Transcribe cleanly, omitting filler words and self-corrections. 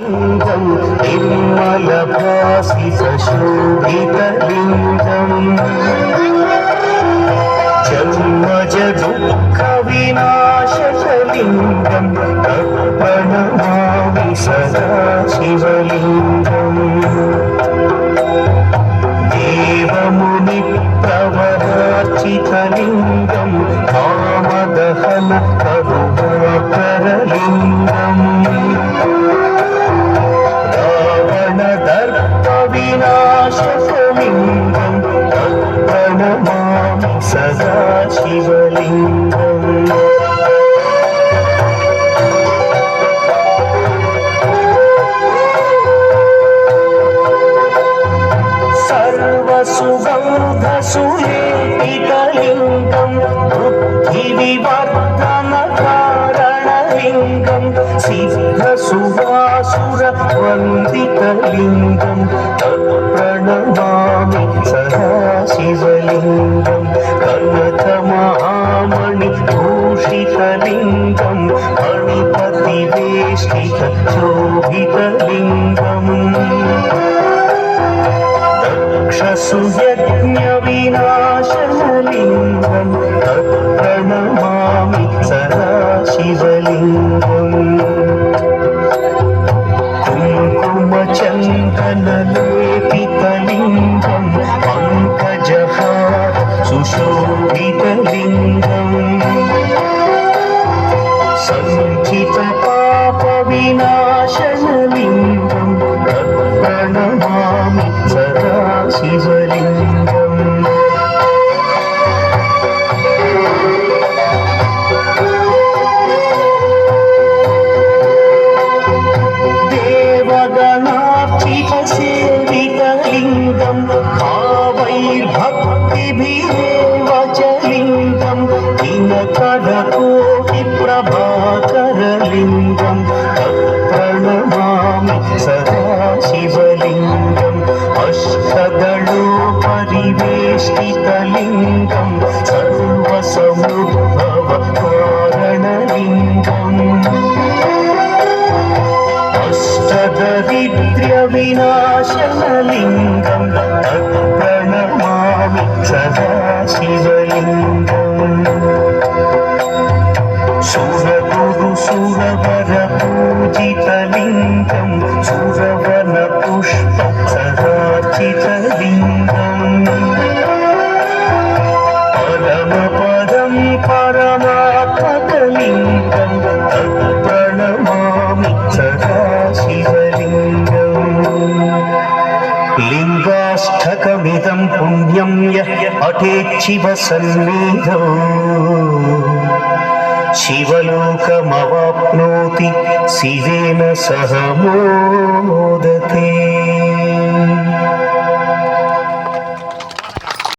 निर्मलभासितशोभितलिङ्गम् जन्मज दुःखविनाशकलिङ्गम् तत्प्रणमामि सदा शिवलिङ्गम् देवमुनिप्रवरार्चितलिङ्गम् कामदहन करुणाकरलिङ्गम् रावणदर्पविनाशकलिङ्गम् तत्प्रणमामि सदा शिवलिङ्गम् सर्वसुगन्धसुलेपितलिङ्गम् बुद्धिविवर्धनकारणलिङ्गम् सिद्धसुवासुरवन्दितलिङ्गम् तत्प्रणमामि सदा शिवलिङ्गम् कनकमहामणिभूषितलिङ्गम् मणिपतिवेष्टितशोभितलिङ्गम् दक्षसुयज्ञविनाशनलिङ्गम् तत्प्रणमामि सदा शिवलिङ्गम् कुङ्कुमचन्दनलेपितलिङ्गम् पङ्कजहार सुशोभितलिङ्गम् सञ्चितपापविनाशनलिङ्गम् तत्प्रणमामि सदा शिवलिङ्गम् देवगणार्चितसेवितलिङ्गम् भावैर्भक्तिभिरेव च लिङ्गम् दिनकरकोटिप्रभाकरलिङ्गम् तत्प्रणमामि सदा शिवलिङ्गम् अष्टदलोपरिवेष्टितलिङ्गम् सर्वसमुद्भवकारणलिङ्गम् अष्टदरिद्र्यविनाशनलिङ्गम् तत्प्रणमामि सदा शिवलिङ्गम् सुरगुरुसुरवरपूजितलिङ्गम् सुरवनपुष्पसदार्चितलिङ्गम् परमपदं परमात्मकलिङ्गम् तत्प्रणमामि सदा शिवलिङ्गम् लिङ्गाष्टकमिदं पुण्यं यः पठेच्छिवसन्निधौ शिवलोकमवाप्नोति शिवेन सह मोक्षम्।